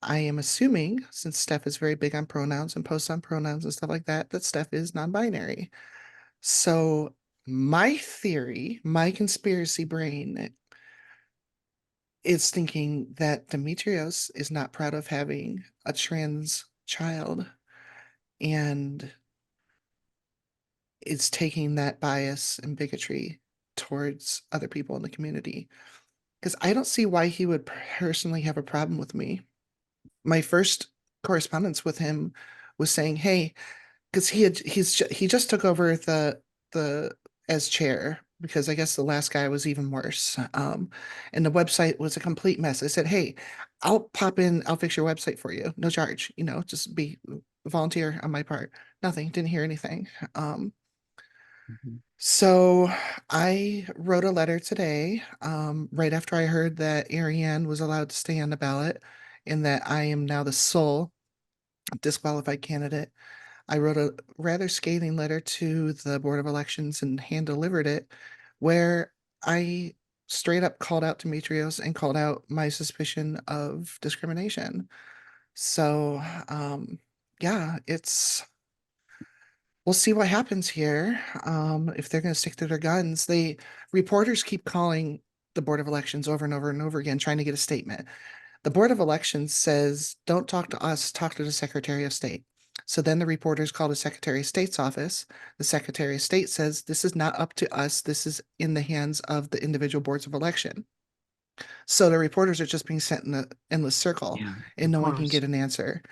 I am assuming, since Steph is very big on pronouns and posts on pronouns and stuff like that, that Steph is non-binary. So my theory, my conspiracy brain is thinking that Demetrios is not proud of having a trans child and is taking that bias and bigotry towards other people in the community. Because I don't see why he would personally have a problem with me. My first correspondence with him was saying, hey, because he just took over the as chair because I guess the last guy was even worse. And the website was a complete mess. I said, hey, I'll pop in, I'll fix your website for you. No charge, just be volunteer on my part. Nothing, didn't hear anything. So I wrote a letter today, right after I heard that Ariane was allowed to stay on the ballot and that I am now the sole disqualified candidate. I wrote a rather scathing letter to the Board of Elections and hand delivered it, where I straight up called out Demetrios and called out my suspicion of discrimination. So, yeah, we'll see what happens here. If they're going to stick to their guns, reporters keep calling the Board of Elections over and over and over again, trying to get a statement. The Board of Elections says, don't talk to us, talk to the Secretary of State. So then the reporters call the Secretary of State's office. The Secretary of State says, this is not up to us. This is in the hands of the individual boards of election. So the reporters are just being sent in an endless circle Yeah, and of no one can course. get an answer.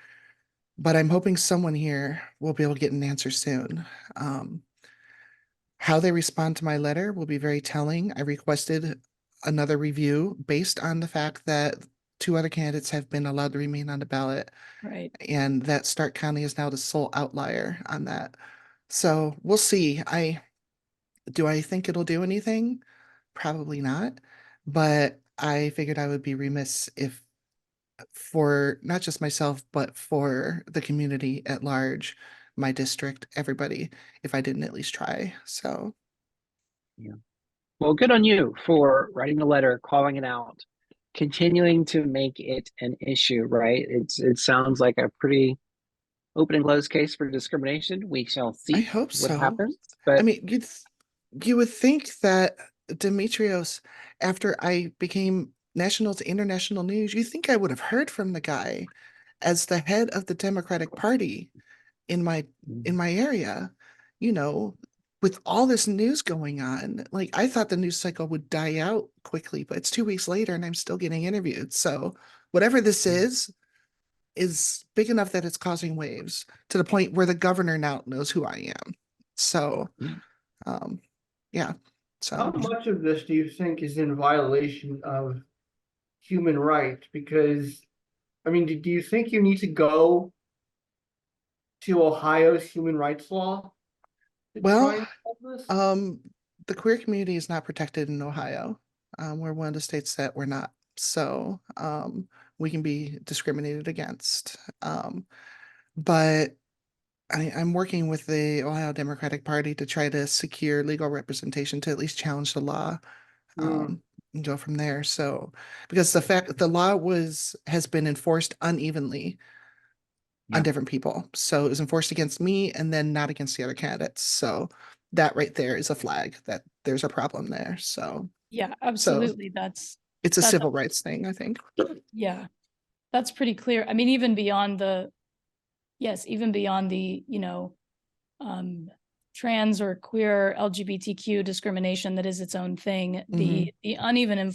But I'm hoping someone here will be able to get an answer soon. How they respond to my letter will be very telling. I requested another review based on the fact that two other candidates have been allowed to remain on the ballot, Right. and that Stark County is now the sole outlier on that. So we'll see. Do I think it'll do anything? Probably not. But I figured I would be remiss if, for not just myself, but for the community at large, my district, everybody, if I didn't at least try. So Yeah. Well, good on you for writing the letter, calling it out, continuing to make it an issue, right? It sounds like a pretty open and closed case for discrimination. We shall I see hope what so. happens. I But mean, you would think that Demetrios, after I became national to international news, you think I would have heard from the guy as the head of the Democratic Party in my area, you know, with all this news going on. Like I thought the news cycle would die out quickly, but it's 2 weeks later and I'm still getting interviewed. So whatever this is big enough that it's causing waves to the point where the governor now knows who I am. So, yeah. um, yeah. How So much of this do you think is in violation of human rights? Because, I mean, do you think you need to go to Ohio's human rights law to try well, and solve this? um, the queer community is not protected in Ohio. We're one of the states that we're not. So, we can be discriminated against. But I'm working with the Ohio Democratic Party to try to secure legal representation to at least challenge the law, Hmm. and go from there. So, because the fact that the law has been enforced unevenly on Yeah. different people. So it was enforced against me and then not against the other candidates. So that right there is a flag that there's a problem there. Yeah, So absolutely. it's a That's civil rights thing, I think. yeah, that's pretty clear. I mean, even beyond even beyond the, trans or queer LGBTQ discrimination that is its own thing, Mhm. the uneven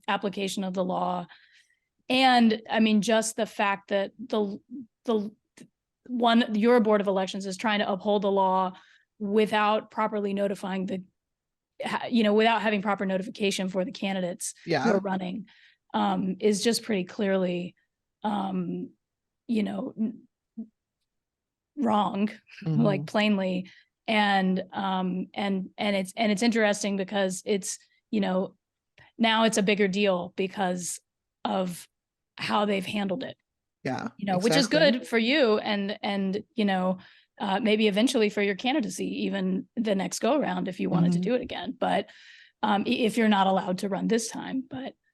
application of the law. And I mean, just the fact that the your board of elections is trying to uphold the law without properly notifying without having proper notification for the candidates who Yeah. are running, is just pretty clearly, you know, wrong, like Mhm. plainly. And it's interesting because it's, now it's a bigger deal because of how they've handled it, Yeah, which is exactly. good for you and maybe eventually for your candidacy, even the next go around if you wanted to Mhm. do it again. But if you're not allowed to run this time,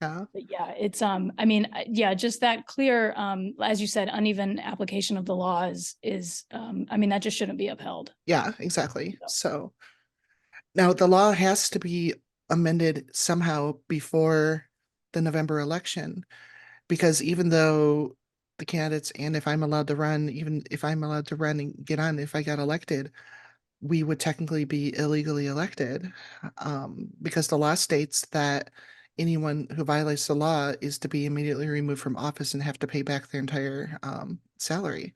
Yeah. but yeah, it's I mean, yeah, just that clear, as you said, uneven application of the law is I mean, that just shouldn't be upheld. Yeah, exactly. So now the law has to be amended somehow before the November election, because even though the candidates, and if I'm allowed to run, even if I'm allowed to run and get on, if I got elected, we would technically be illegally elected, because the law states that anyone who violates the law is to be immediately removed from office and have to pay back their entire salary.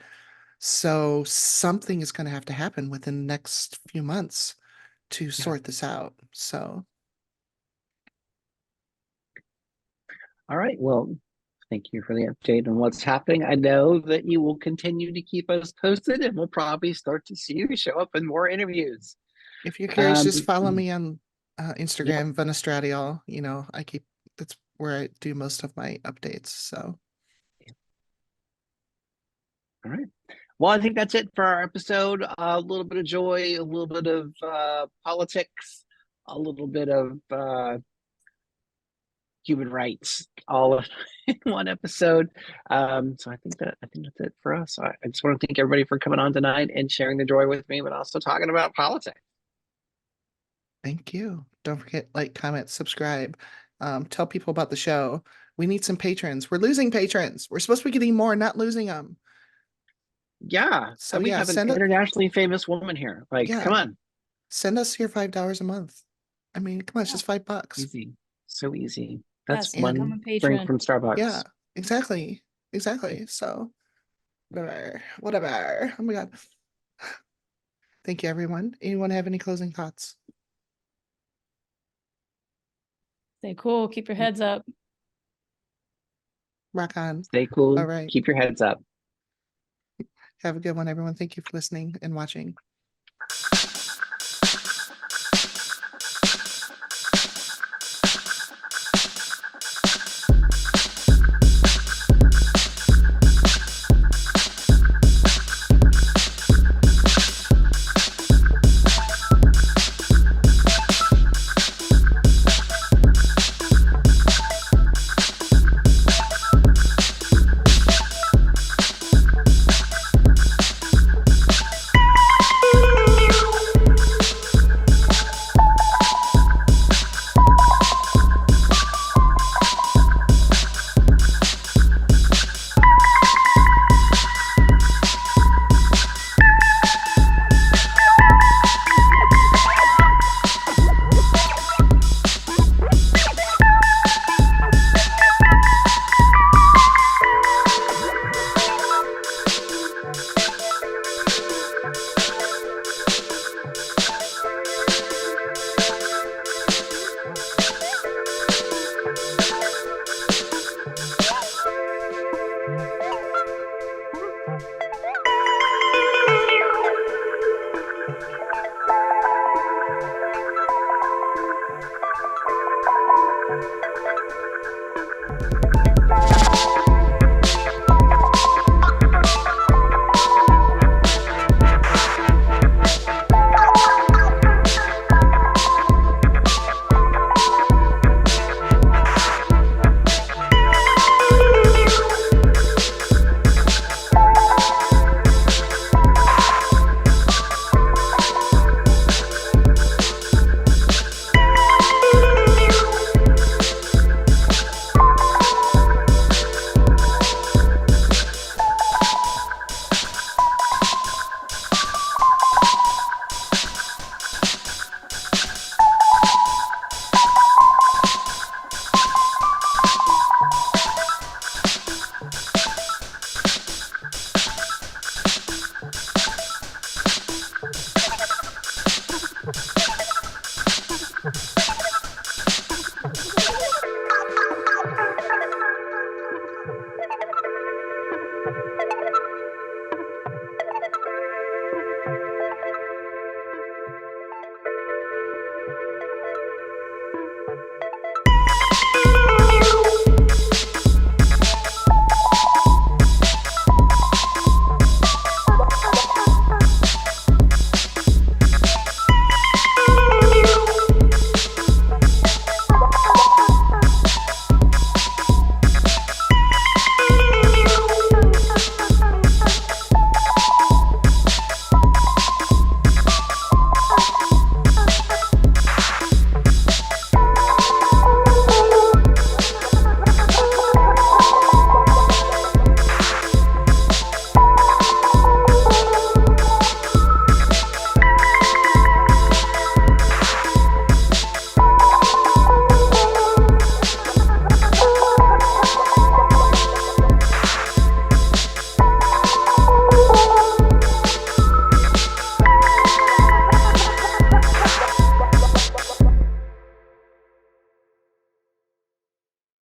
So something is going to have to happen within the next few months to sort this out. So All right. Well, thank you for the update on what's happening. I know that you will continue to keep us posted, and we'll probably start to see you show up in more interviews. if you're curious, just follow Um, me on Instagram, Venestradiol. You know, that's where I do most of my updates. So All right. Well, I think that's it for our episode. A little bit of joy, a little bit of politics, a little bit of human rights, all in one episode. So I think that's it for us. I just want to thank everybody for coming on tonight and sharing the joy with me, but also talking about politics. thank you. Don't forget, like, comment, subscribe. Tell people about the show. We need some patrons. We're losing patrons. We're supposed to be getting more, not losing them. Yeah. So And we yeah, have an send it. internationally famous woman here. Like, Yeah. come on. Send us your $5 a month. I mean, come on, it's just $5. Easy. So easy. That's Yes, become a one patron. drink from Starbucks. Yeah, exactly. So whatever. Oh my God. Thank you, everyone. Anyone have any closing thoughts? Stay cool. Keep your heads up. Rock on. Stay cool. All right. Keep your heads up. Have a good one, everyone. Thank you for listening and watching.